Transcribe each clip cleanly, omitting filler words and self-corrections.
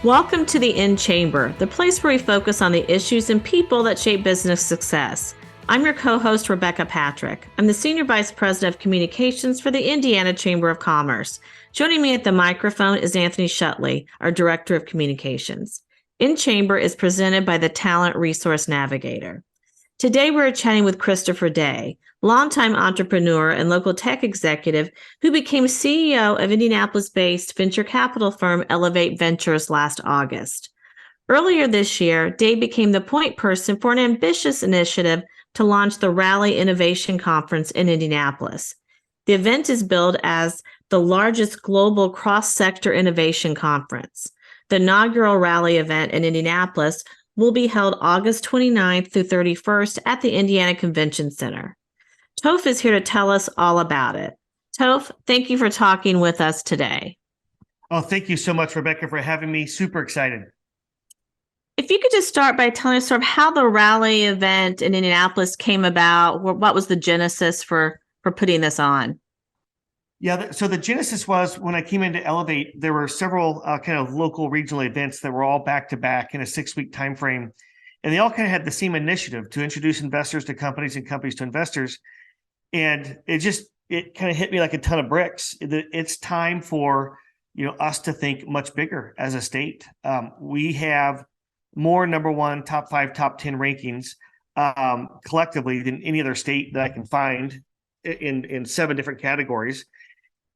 Welcome to the In Chamber, the place where we focus on the issues and people that shape business success. I'm your co-host, Rebecca Patrick. I'm the Senior Vice President of Communications for the Indiana Chamber of Commerce. Joining me at the microphone is Anthony Shutley, our Director of Communications. In Chamber is presented by the Talent Resource Navigator. Today we're chatting with Christopher Day, longtime entrepreneur and local tech executive who became CEO of Indianapolis-based venture capital firm Elevate Ventures last August. Earlier this year, Day became the point person for an ambitious initiative to launch the Rally Innovation Conference in Indianapolis. The event is billed as the largest global cross-sector innovation conference. The inaugural Rally event in Indianapolis will be held August 29th through 31st at the Indiana Convention Center. Toph is here to tell us all about it. Toph, thank you for talking with us today. Oh, thank you so much, Rebecca, for having me. Super excited. If you could just start by telling us sort of how the Rally event in Indianapolis came about, what was the genesis for putting this on? Yeah, so the genesis was when I came into Elevate, there were several kind of local regional events that were all back-to-back in a 6-week time frame. And they all kind of had the same initiative to introduce investors to companies and companies to investors. And it kind of hit me like a ton of bricks. It's time for us to think much bigger as a state. We have more number one, top 5, top 10 rankings collectively than any other state that I can find in 7 different categories.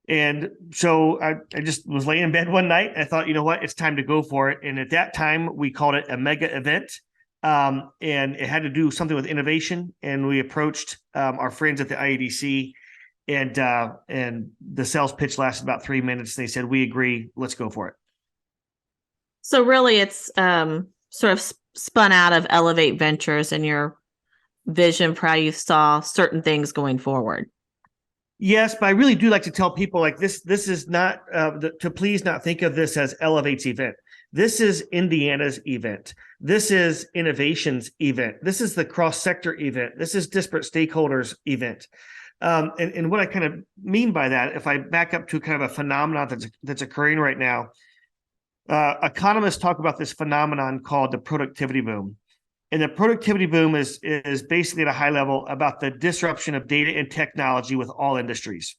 And so I just was laying in bed one night. And I thought, you know what, it's time to go for it. And at that time, we called it a mega event. And it had to do something with innovation. And we approached our friends at the IEDC, and the sales pitch lasted about 3 minutes. They said, we agree, let's go for it. So really it's sort of spun out of Elevate Ventures and your vision for how you saw certain things going forward. Yes, but I really do like to tell people like this is not to please not think of this as Elevate's event. This is Indiana's event. This is innovation's event. This is the cross-sector event. This is disparate stakeholders event. And what I kind of mean by that, if I back up to kind of a phenomenon that's occurring right now, economists talk about this phenomenon called the productivity boom. And the productivity boom is basically at a high level about the disruption of data and technology with all industries.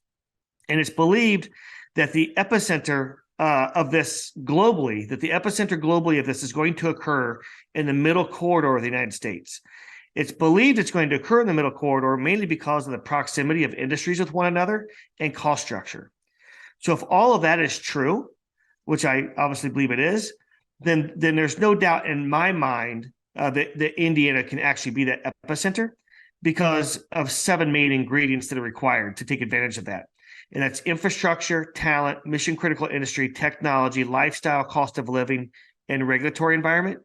And it's believed that the epicenter of this globally, of this is going to occur in the middle corridor of the United States. It's believed it's going to occur in the middle corridor mainly because of the proximity of industries with one another and cost structure. So if all of that is true, which I obviously believe it is, then there's no doubt in my mind that Indiana can actually be that epicenter because of 7 main ingredients that are required to take advantage of that. And that's infrastructure, talent, mission critical industry, technology, lifestyle, cost of living, and regulatory environment.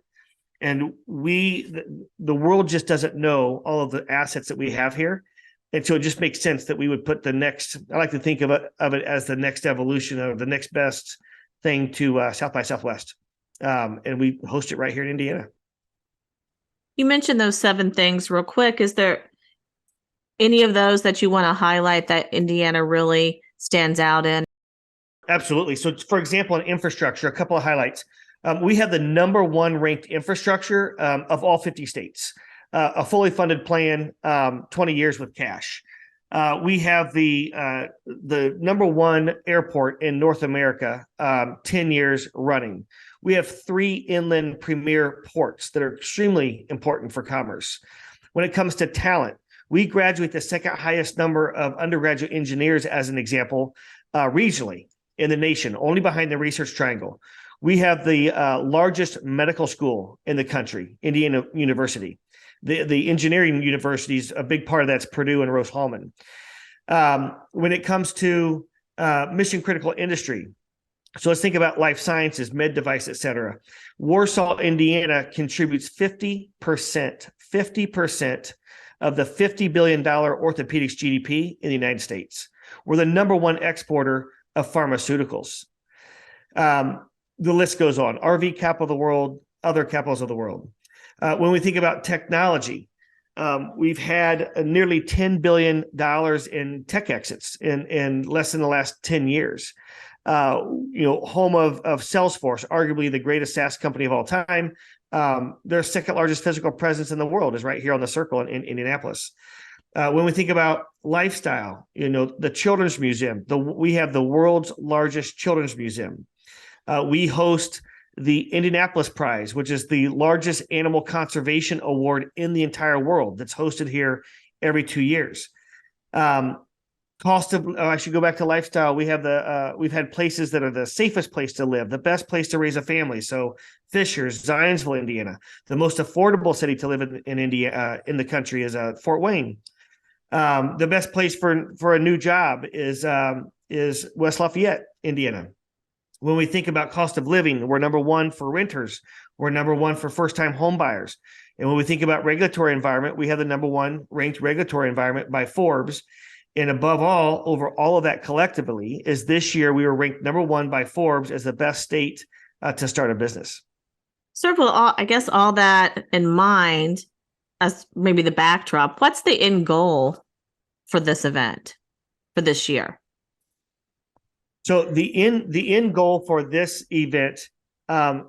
And the world just doesn't know all of the assets that we have here. And so it just makes sense that we would put I like to think of it as the next evolution of the next best thing to South by Southwest. And we host it right here in Indiana. You mentioned those 7 things real quick. Is there any of those that you want to highlight that Indiana really stands out in? Absolutely. So, for example, in infrastructure, a couple of highlights. We have the number 1 ranked infrastructure of all 50 states, a fully funded plan, 20 years with cash. We have the number 1 airport in North America, 10 years running. We have 3 inland premier ports that are extremely important for commerce. When it comes to talent, we graduate the second highest number of undergraduate engineers, as an example, regionally in the nation, only behind the Research Triangle. We have the largest medical school in the country, Indiana University. The engineering universities, a big part of that's Purdue and Rose-Hulman. When it comes to mission critical industry, so let's think about life sciences, med device, et cetera. Warsaw, Indiana contributes 50% of the $50 billion orthopedics GDP in the United States. We're the number 1 exporter of pharmaceuticals. The list goes on. RV capital of the world, other capitals of the world. When we think about technology, we've had nearly $10 billion in tech exits in less than the last 10 years. home of Salesforce, arguably the greatest SaaS company of all time. Their second largest physical presence in the world is right here on the circle in Indianapolis. When we think about lifestyle, the Children's Museum, we have the world's largest children's museum. We host the Indianapolis Prize, which is the largest animal conservation award in the entire world, that's hosted here every 2 years. I should go back to lifestyle. We've had places that are the safest place to live, the best place to raise a family. So Fishers, Zionsville, Indiana. The most affordable city to live in India, in the country, is Fort Wayne. The best place for a new job is West Lafayette, Indiana. When we think about cost of living, we're number one for renters. We're number one for first-time home buyers. And when we think about regulatory environment, we have the number one ranked regulatory environment by Forbes. And above all, over all of that collectively, is this year we were ranked number one by Forbes as the best state to start a business. So, I guess all that in mind, as maybe the backdrop, what's the end goal for this event for this year? So the end goal for this event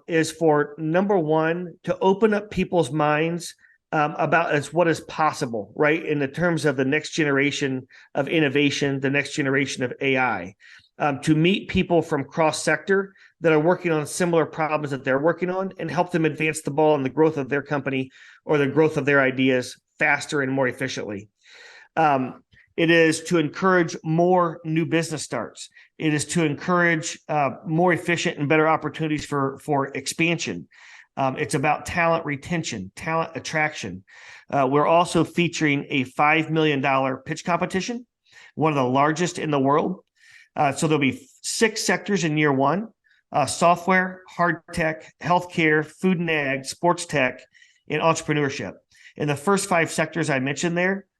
is for, number one, to open up people's minds about what is possible, right? In the terms of the next generation of innovation, the next generation of AI, to meet people from cross sector that are working on similar problems that they're working on, and help them advance the ball in the growth of their company or the growth of their ideas faster and more efficiently. It is to encourage more new business starts. It is to encourage more efficient and better opportunities for expansion. It's about talent retention, talent attraction. We're also featuring a $5 million pitch competition, one of the largest in the world. So there'll be 6 sectors in year one: software, hard tech, healthcare, food and ag, sports tech, and entrepreneurship. In the first 5 sectors I mentioned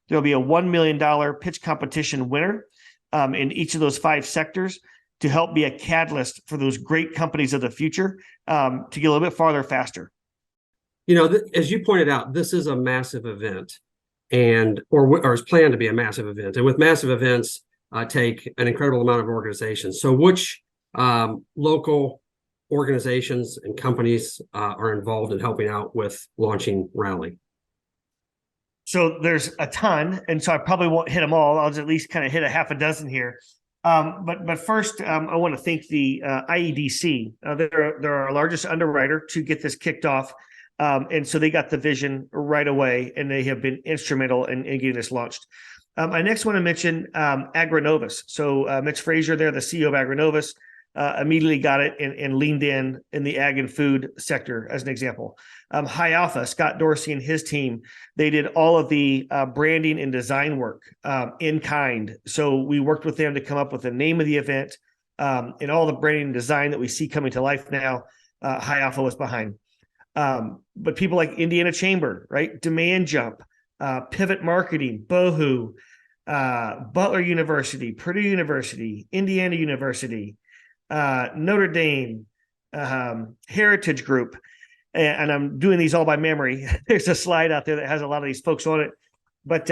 there'll be a $1 million pitch competition winner in each of those 5 sectors, to help be a catalyst for those great companies of the future to get a little bit farther faster. As you pointed out, this is a massive event, or is planned to be a massive event. And with massive events, take an incredible amount of organizations. So which local organizations and companies are involved in helping out with launching Rally? So there's a ton, and so I probably won't hit them all. I'll just at least kind of hit a half a dozen here. But first, I want to thank the IEDC. They're our largest underwriter to get this kicked off. And so they got the vision right away, and they have been instrumental in getting this launched. I next want to mention Agronovus. So Mitch Frazier, they're the CEO of Agronovus, immediately got it and leaned in the ag and food sector as an example. High Alpha, Scott Dorsey and his team, they did all of the branding and design work in kind. So we worked with them to come up with the name of the event, and all the branding and design that we see coming to life now. High Alpha was behind. But people like Indiana Chamber, right? Demand Jump, Pivot Marketing, Bohu, Butler University, Purdue University, Indiana University, Notre Dame, Heritage Group. And I'm doing these all by memory. There's a slide out there that has a lot of these folks on it. But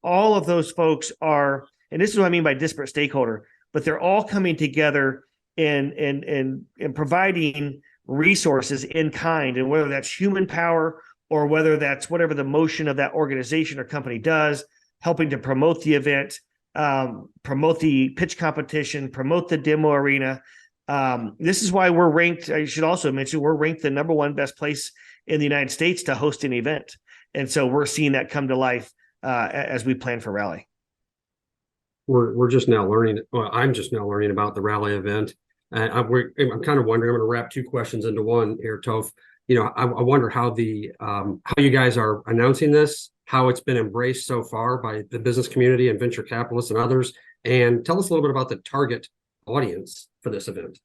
all of those folks are, and this is what I mean by disparate stakeholder, but they're all coming together and providing resources in kind, and whether that's human power or whether that's whatever the motion of that organization or company does, helping to promote the event, promote the pitch competition, promote the demo arena. This is why we're ranked. I should also mention we're ranked the number one best place in the United States to host an event, and so we're seeing that come to life as we plan for Rally. We're just now learning. Well, I'm just now learning about the Rally event. I'm kind of wondering. I'm going to wrap 2 questions into one here, Toph. I wonder how you guys are announcing this, how it's been embraced so far by the business community and venture capitalists and others, and tell us a little bit about the target audience for this event.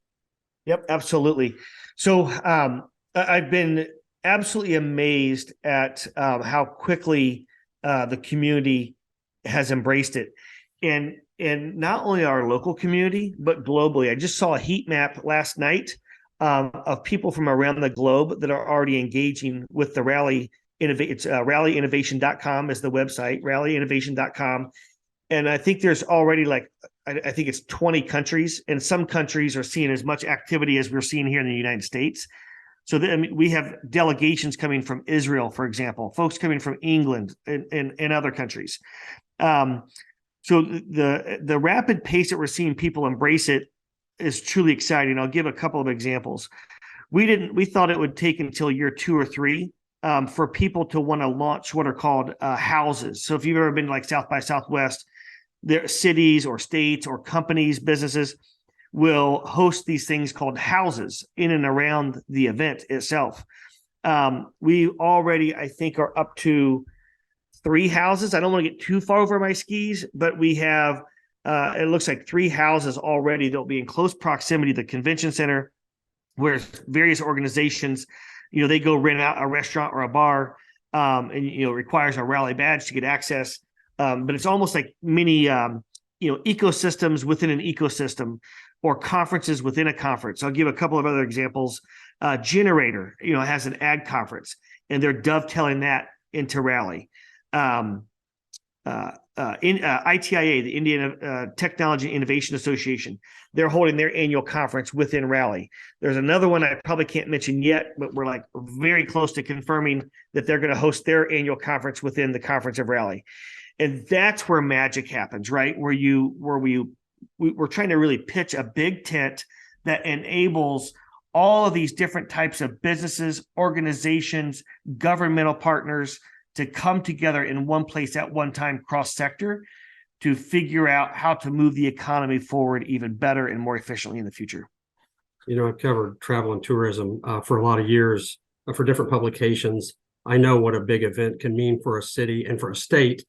Yep, absolutely. So I've been absolutely amazed at how quickly the community has embraced it. And not only our local community, but globally. I just saw a heat map last night of people from around the globe that are already engaging with the Rally. It's rallyinnovation.com is the website, rallyinnovation.com. And I think there's already like I think it's 20 countries, and some countries are seeing as much activity as we're seeing here in the United States. So we have delegations coming from Israel, for example, folks coming from England and other countries. So the rapid pace that we're seeing people embrace it is truly exciting. I'll give a couple of examples. We thought it would take until year 2 or 3 for people to want to launch what are called houses. So if you've ever been to like South by Southwest, their cities or states or companies, businesses will host these things called houses in and around the event itself. We already, I think, are up to 3 houses. I don't want to get too far over my skis, but we have, it looks like 3 houses already that'll be in close proximity to the convention center, where various organizations, they go rent out a restaurant or a bar, and, requires a rally badge to get access. But it's almost like mini, ecosystems within an ecosystem, or conferences within a conference. I'll give a couple of other examples. Generator, has an ag conference, and they're dovetailing that into Rally. ITIA, the Indiana Technology Innovation Association, they're holding their annual conference within Rally. There's another one I probably can't mention yet, but we're like very close to confirming that they're going to host their annual conference within the conference of Rally. And that's where magic happens, right? We're trying to really pitch a big tent that enables all of these different types of businesses, organizations, governmental partners to come together in one place at one time, cross-sector, to figure out how to move the economy forward even better and more efficiently in the future. I've covered travel and tourism for a lot of years for different publications. I know what a big event can mean for a city and for a state.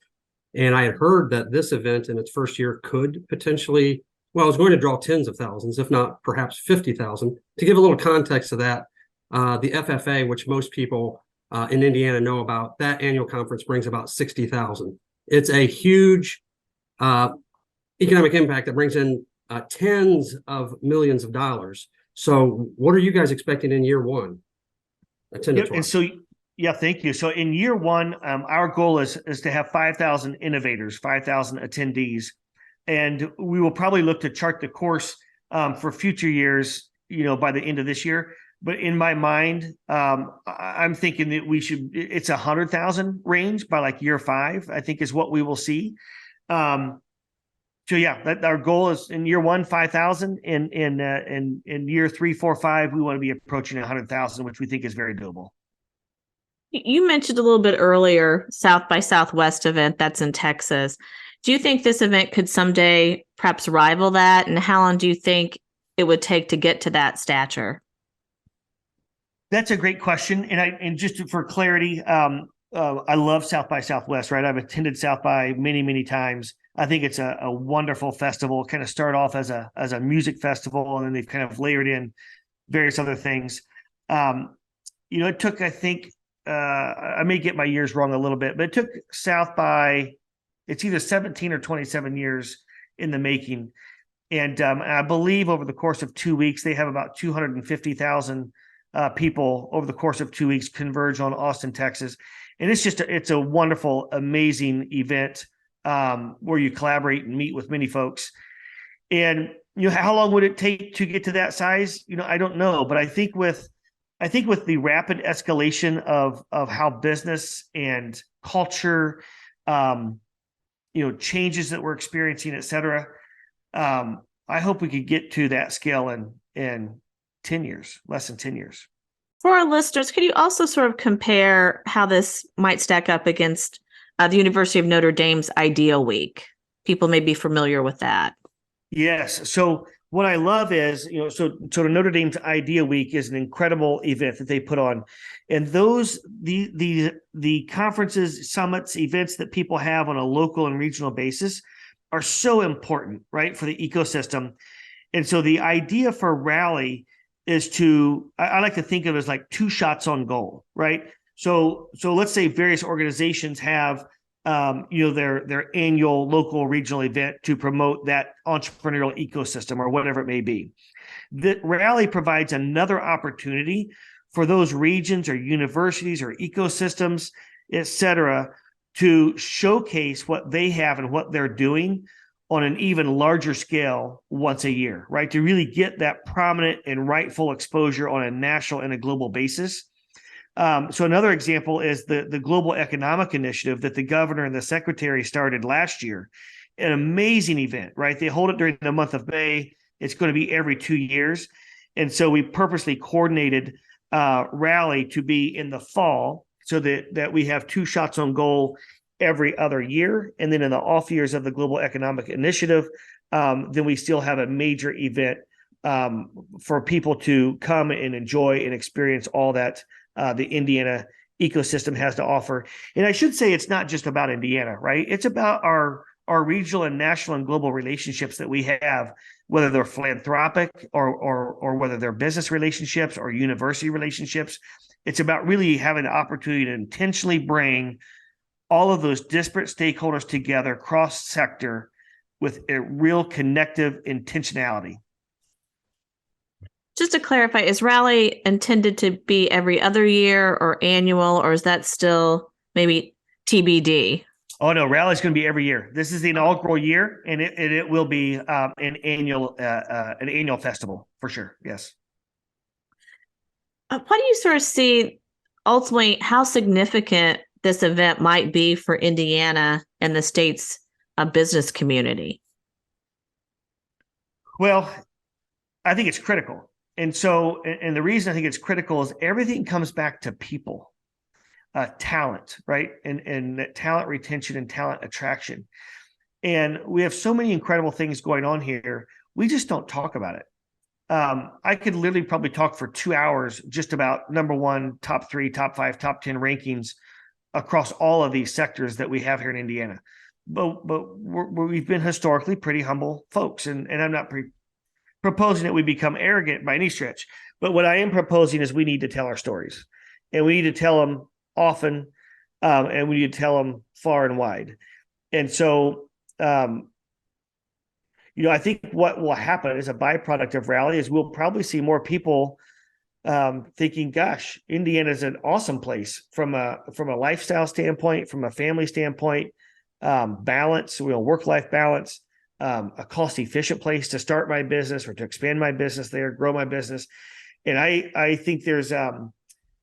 And I had heard that this event in its first year could potentially, it's going to draw tens of thousands, if not perhaps 50,000. To give a little context to that, the FFA, which most people in Indiana know about, that annual conference brings about 60,000. It's a huge economic impact that brings in tens of millions of dollars. So what are you guys expecting in year 1? And so, thank you. So in year 1, our goal is to have 5,000 innovators, 5,000 attendees, and we will probably look to chart the course for future years, by the end of this year. But in my mind, I'm thinking that it's 100,000 range by like year 5, I think is what we will see. Our goal is in year 1, 5,000. In year 3, 4, 5, we want to be approaching 100,000, which we think is very doable. You mentioned a little bit earlier, South by Southwest event that's in Texas. Do you think this event could someday perhaps rival that? And how long do you think it would take to get to that stature? That's a great question. And just for clarity, I love South by Southwest, right? I've attended South by many, many times. I think it's a wonderful festival. Kind of start off as a music festival, and then they've kind of layered in various other things. It took, I think, I may get my years wrong a little bit, but it took South by, it's either 17 or 27 years in the making. And I believe over the course of 2 weeks, they have about 250,000 people over the course of 2 weeks converge on Austin, Texas. And it's a wonderful, amazing event where you collaborate and meet with many folks. And, how long would it take to get to that size? I don't know, but I think with the rapid escalation of how business and culture, changes that we're experiencing, et cetera, I hope we could get to that scale in 10 years, less than 10 years. For our listeners, could you also sort of compare how this might stack up against the University of Notre Dame's Idea Week? People may be familiar with that. Yes. So what I love is, so Notre Dame's Idea Week is an incredible event that they put on. And the conferences, summits, events that people have on a local and regional basis are so important, right, for the ecosystem. And so the idea for Rally is I like to think of it as like 2 shots on goal, right? So let's say various organizations have their annual local regional event to promote that entrepreneurial ecosystem or whatever it may be. The Rally provides another opportunity for those regions or universities or ecosystems, et cetera, to showcase what they have and what they're doing on an even larger scale once a year, right? To really get that prominent and rightful exposure on a national and a global basis. So another example is the Global Economic Initiative that the governor and the secretary started last year. An amazing event, right? They hold it during the month of May. It's going to be every 2 years. And so we purposely coordinated Rally to be in the fall so that we have 2 shots on goal every other year. And then in the off years of the Global Economic Initiative, then we still have a major event for people to come and enjoy and experience all that the Indiana ecosystem has to offer. And I should say it's not just about Indiana, right? It's about our regional and national and global relationships that we have, whether they're philanthropic or whether they're business relationships or university relationships. It's about really having the opportunity to intentionally bring all of those disparate stakeholders together cross-sector with a real connective intentionality. Just to clarify, is Rally intended to be every other year or annual, or is that still maybe TBD? Oh no, Rally's going to be every year. This is the inaugural year, and it will be an annual festival for sure. Yes. What do you sort of see ultimately how significant this event might be for Indiana and the state's business community? Well, I think it's critical. And so, and the reason I think it's critical is everything comes back to people, talent, right? And talent retention and talent attraction. And we have so many incredible things going on here. We just don't talk about it. I could literally probably talk for 2 hours just about number 1, top 3, top 5, top 10 rankings across all of these sectors that we have here in Indiana. But we've been historically pretty humble folks, and I'm not proposing that we become arrogant by any stretch. But what I am proposing is we need to tell our stories, and we need to tell them often, and we need to tell them far and wide. And so, I think what will happen as a byproduct of Rally is we'll probably see more people thinking, gosh, Indiana is an awesome place from a lifestyle standpoint, from a family standpoint, balance, work-life balance, a cost-efficient place to start my business or to expand my business there, grow my business. And I think there's some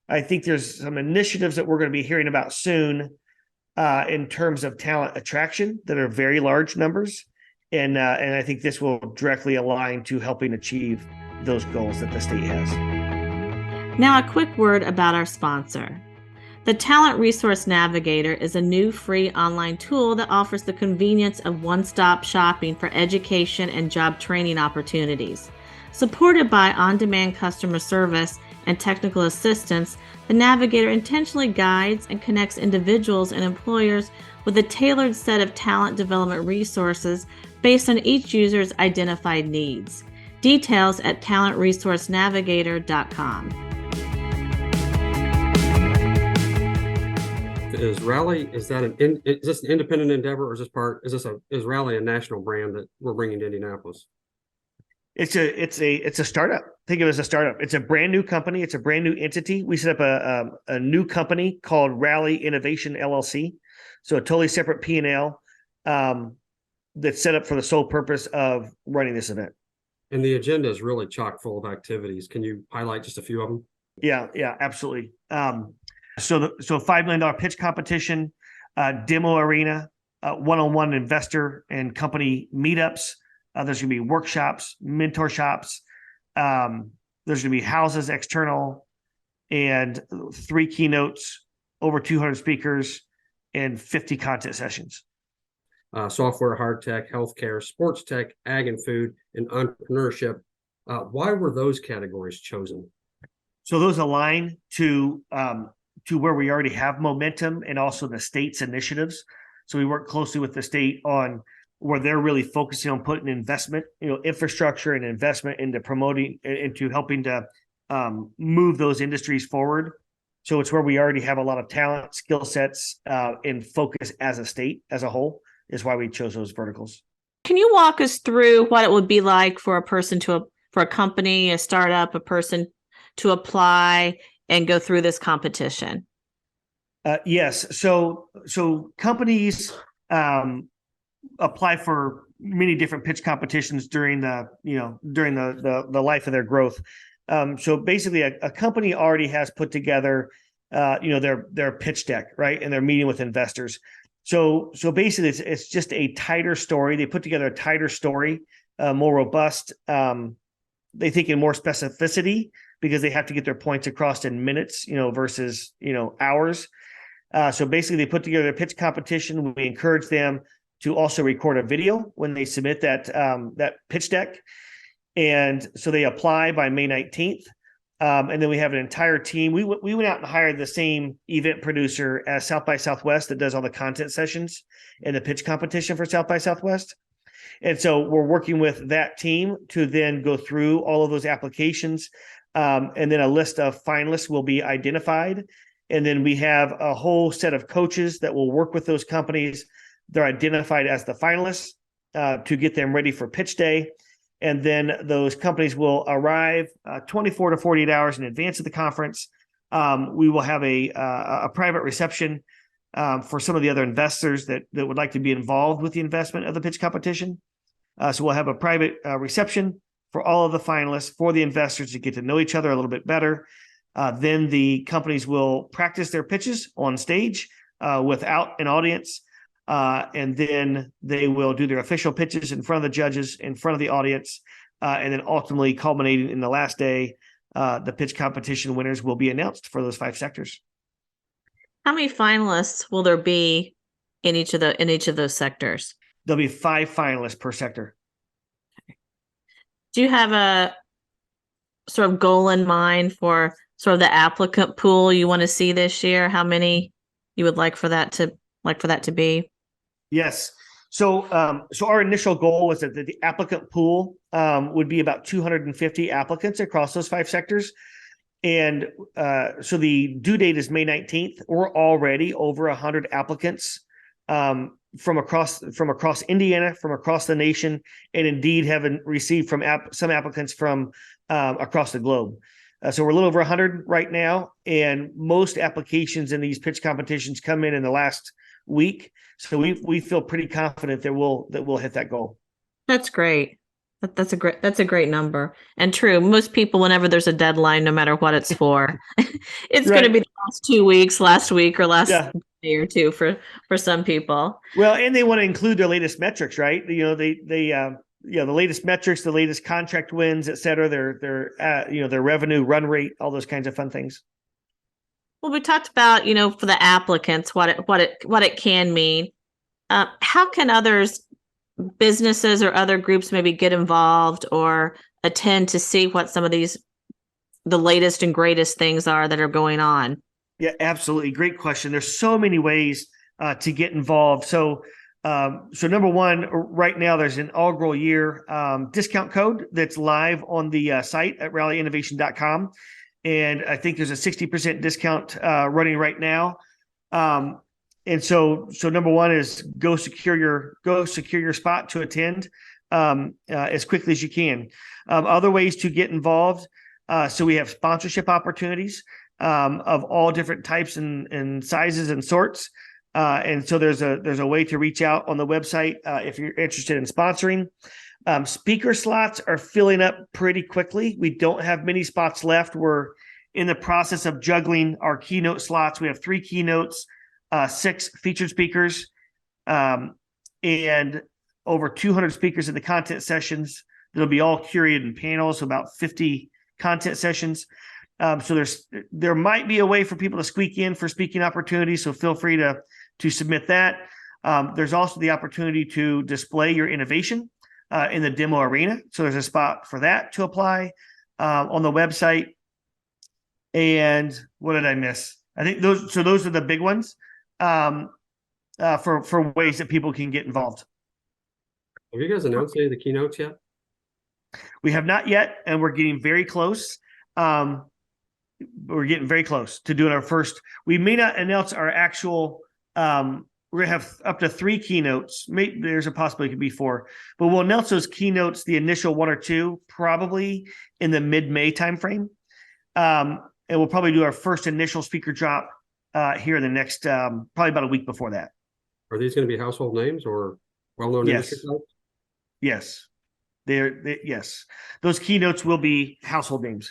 initiatives that we're going to be hearing about soon in terms of talent attraction that are very large numbers. And I think this will directly align to helping achieve those goals that the state has. Now, a quick word about our sponsor. The Talent Resource Navigator is a new free online tool that offers the convenience of one-stop shopping for education and job training opportunities. Supported by on-demand customer service and technical assistance, the Navigator intentionally guides and connects individuals and employers with a tailored set of talent development resources based on each user's identified needs. Details at talentresourcenavigator.com. Is Rally, is this an independent endeavor, or is Rally a national brand that we're bringing to Indianapolis? It's a startup. Think of it as a startup. It's a brand new company. It's a brand new entity. We set up a new company called Rally Innovation LLC. So a totally separate P&L that's set up for the sole purpose of running this event. And the agenda is really chock full of activities. Can you highlight just a few of them? Yeah, absolutely. So $5 million pitch competition, demo arena, one-on-one investor and company meetups. There's going to be workshops, mentor shops. There's going to be houses external, and 3 keynotes, over 200 speakers, and 50 content sessions. Software, hard tech, healthcare, sports tech, ag and food, and entrepreneurship. Why were those categories chosen? So those align to where we already have momentum and also the state's initiatives. So we work closely with the state on where they're really focusing on putting investment, infrastructure and investment into promoting, into helping to move those industries forward. So it's where we already have a lot of talent, skill sets, and focus as a state, as a whole, is why we chose those verticals. Can you walk us through what it would be like for a person for a company, a startup, a person to apply and go through this competition? Yes. So companies apply for many different pitch competitions during the life of their growth. So basically, a company already has put together their pitch deck, right, and they're meeting with investors. So basically, it's just a tighter story. They put together a tighter story, more robust. They think in more specificity because they have to get their points across in minutes, versus hours. So basically, they put together a pitch competition. We encourage them to also record a video when they submit that pitch deck, and so they apply by May 19th. And then we have an entire team. We went out and hired the same event producer as South by Southwest that does all the content sessions and the pitch competition for South by Southwest. And so we're working with that team to then go through all of those applications. And then a list of finalists will be identified. And then we have a whole set of coaches that will work with those companies. They're identified as the finalists to get them ready for pitch day. And then those companies will arrive 24 to 48 hours in advance of the conference. We will have a private reception for some of the other investors that would like to be involved with the investment of the pitch competition. So we'll have a private reception for all of the finalists, for the investors to get to know each other a little bit better. Then the companies will practice their pitches on stage without an audience. And then they will do their official pitches in front of the judges, in front of the audience. And then ultimately culminating in the last day, the pitch competition winners will be announced for those 5 sectors. How many finalists will there be in each of those sectors? There'll be 5 finalists per sector. Do you have a sort of goal in mind for sort of the applicant pool you want to see this year? How many you would like for that to be? Yes. So our initial goal was that the applicant pool would be about 250 applicants across those 5 sectors. And so the due date is May 19th. We're already over 100 applicants from across Indiana, from across the nation, and indeed have received from some applicants from across the globe. So we're a little over 100 right now, and most applications in these pitch competitions come in the last week. So we feel pretty confident that we'll hit that goal. That's great. That's a great number. And true, most people, whenever there's a deadline, no matter what it's for, it's going to be the last 2 weeks, last week, or last day or two for some people. Well, and they want to include their latest metrics, right? The latest metrics, the latest contract wins, et cetera, their revenue run rate, all those kinds of fun things. Well, we talked about, for the applicants, what it can mean. How can businesses or other groups maybe get involved or attend to see what some of the latest and greatest things are that are going on? Yeah, absolutely. Great question. There's so many ways to get involved. So number one, right now there's an inaugural year discount code that's live on the site at rallyinnovation.com. And I think there's a 60% discount running right now. And so number one is go secure your spot to attend as quickly as you can. Other ways to get involved. So we have sponsorship opportunities of all different types and sizes and sorts. And so there's a way to reach out on the website if you're interested in sponsoring. Speaker slots are filling up pretty quickly. We don't have many spots left. We're in the process of juggling our keynote slots. We have 3 keynotes, 6 featured speakers, and over 200 speakers in the content sessions. That'll be all curated in panels, so about 50 content sessions. So there might be a way for people to squeak in for speaking opportunities. So feel free to submit that. There's also the opportunity to display your innovation in the demo arena. So there's a spot for that to apply on the website. And what did I miss? I think those are the big ones for ways that people can get involved. Have you guys announced any of the keynotes yet? We have not yet, and we're getting very close. We're getting very close to doing our first. We may not announce our actual. We're going to have up to 3 keynotes. Maybe there's a possibility it could be 4, but we'll announce those keynotes, the initial 1 or 2, probably in the mid-May timeframe. And we'll probably do our first initial speaker drop here in the next, probably about a week before that. Are these going to be household names or well-known industry types? Yes, yes. Those keynotes will be household names.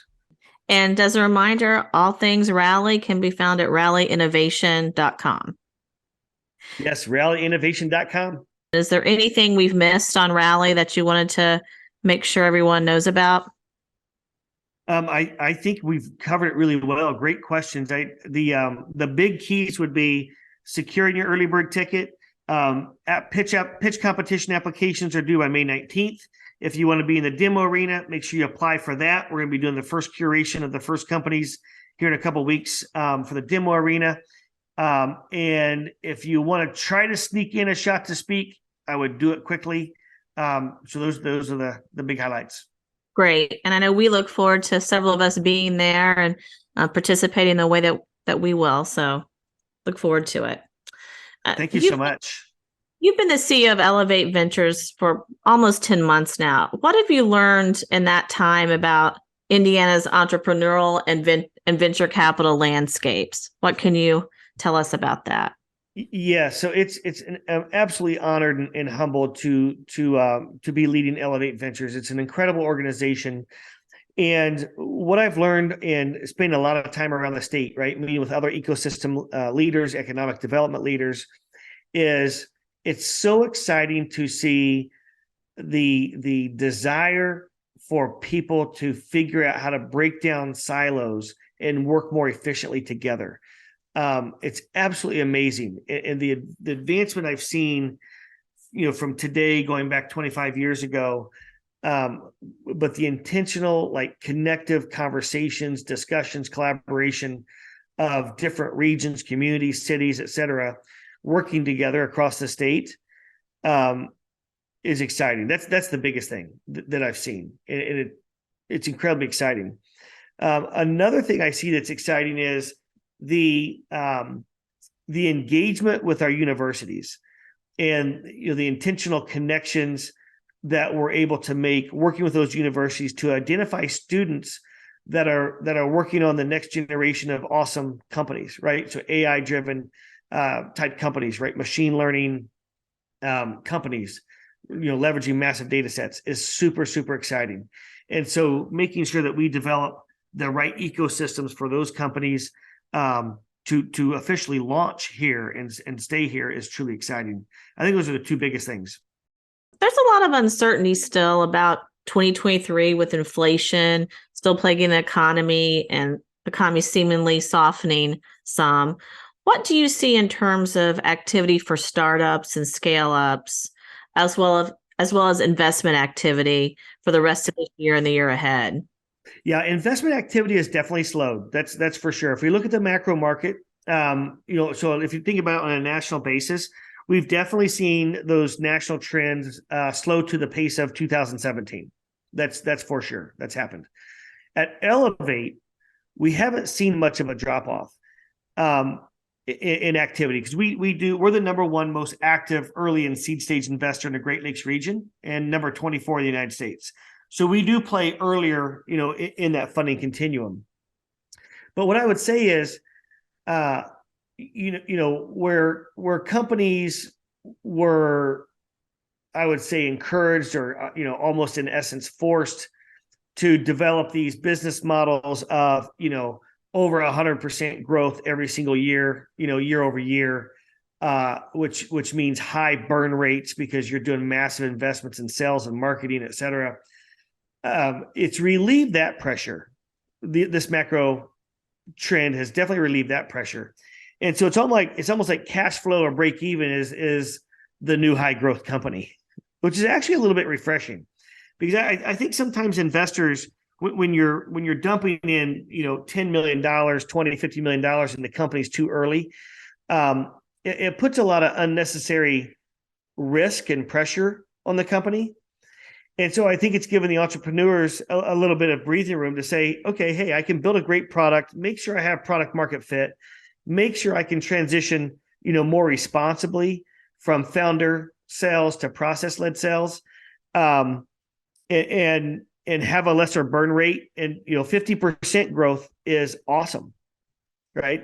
And as a reminder, all things Rally can be found at rallyinnovation.com. Yes, rallyinnovation.com. Is there anything we've missed on Rally that you wanted to make sure everyone knows about? I think we've covered it really well. Great questions. The big keys would be securing your early bird ticket. Pitch competition applications are due by May 19th. If you want to be in the demo arena, make sure you apply for that. We're going to be doing the first curation of the first companies here in a couple of weeks for the demo arena. And if you want to try to sneak in a shot to speak, I would do it quickly. So those are the big highlights. Great. And I know we look forward to several of us being there and participating the way that we will. So look forward to it. Thank you so much. You've been the CEO of Elevate Ventures for almost 10 months now. What have you learned in that time about Indiana's entrepreneurial and venture capital landscapes? What can you tell us about that? Yeah, so I'm absolutely honored and humbled to be leading Elevate Ventures. It's an incredible organization, and what I've learned and spending a lot of time around the state, right, meeting with other ecosystem leaders, economic development leaders, is it's so exciting to see the desire for people to figure out how to break down silos and work more efficiently together. It's absolutely amazing. And the advancement I've seen, from today going back 25 years ago, but the intentional, like, connective conversations, discussions, collaboration of different regions, communities, cities, et cetera, working together across the state, is exciting. That's the biggest thing that I've seen. And it's incredibly exciting. Another thing I see that's exciting is the engagement with our universities and the intentional connections that we're able to make working with those universities to identify students that are working on the next generation of awesome companies, right? So AI driven type companies, right? Machine learning companies, leveraging massive data sets is super, super exciting. And so making sure that we develop the right ecosystems for those companies to officially launch here and stay here is truly exciting. I think those are the two biggest things. There's a lot of uncertainty still about 2023 with inflation still plaguing the economy and the economy seemingly softening some. What do you see in terms of activity for startups and scale-ups, as well as investment activity for the rest of the year and the year ahead? Yeah, investment activity has definitely slowed. That's for sure. If we look at the macro market, so if you think about it on a national basis, we've definitely seen those national trends slow to the pace of 2017. That's for sure. That's happened. At Elevate, we haven't seen much of a drop off in activity because we're the number one most active early and seed stage investor in the Great Lakes region and number 24 in the United States. So we do play earlier, in that funding continuum. But what I would say is, where companies were, I would say, encouraged or, almost in essence forced to develop these business models of, over 100% growth every single year, year over year, which means high burn rates because you're doing massive investments in sales and marketing, et cetera. It's relieved that pressure. This macro trend has definitely relieved that pressure. And so it's almost like cash flow or break even is the new high growth company, which is actually a little bit refreshing because I think sometimes investors, when you're dumping in, $10 million, $20, $50 million in the companies too early, it puts a lot of unnecessary risk and pressure on the company. And so I think it's given the entrepreneurs a little bit of breathing room to say, okay, hey, I can build a great product, make sure I have product market fit, make sure I can transition, more responsibly from founder sales to process-led sales, and have a lesser burn rate. And 50% growth is awesome, right?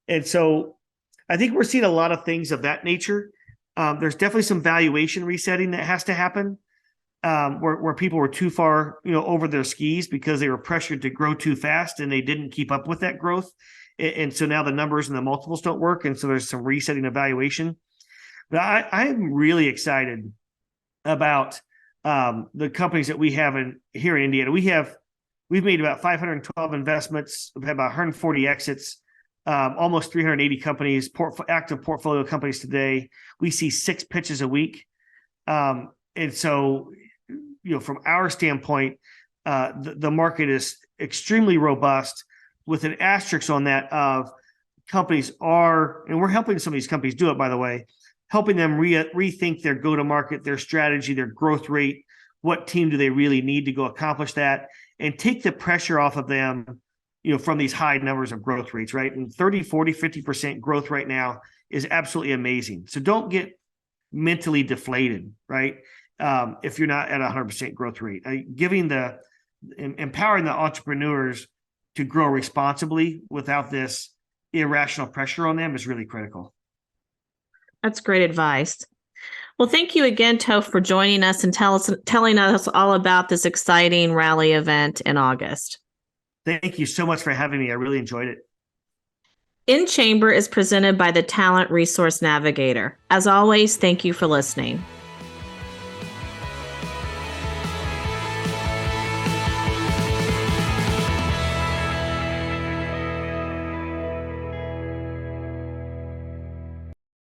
And so I think we're seeing a lot of things of that nature. There's definitely some valuation resetting that has to happen. where people were too far, over their skis because they were pressured to grow too fast and they didn't keep up with that growth. And so now the numbers and the multiples don't work. And so there's some resetting evaluation. But I'm really excited about the companies that we have here in Indiana. We've made about 512 investments. We've had about 140 exits, almost 380 companies, active portfolio companies today. We see 6 pitches a week. And so, from our standpoint, the market is extremely robust, with an asterisk on that of companies and we're helping some of these companies do it, by the way, helping them rethink their go-to-market, their strategy, their growth rate, what team do they really need to go accomplish that, and take the pressure off of them, from these high numbers of growth rates, right? And 30, 40, 50% growth right now is absolutely amazing. So don't get mentally deflated, right? If you're not at 100% growth rate. Empowering the entrepreneurs to grow responsibly without this irrational pressure on them is really critical. That's great advice. Well, thank you again, Toph, for joining us and telling us all about this exciting rally event in August. Thank you so much for having me. I really enjoyed it. In Chamber is presented by the Talent Resource Navigator. As always, thank you for listening.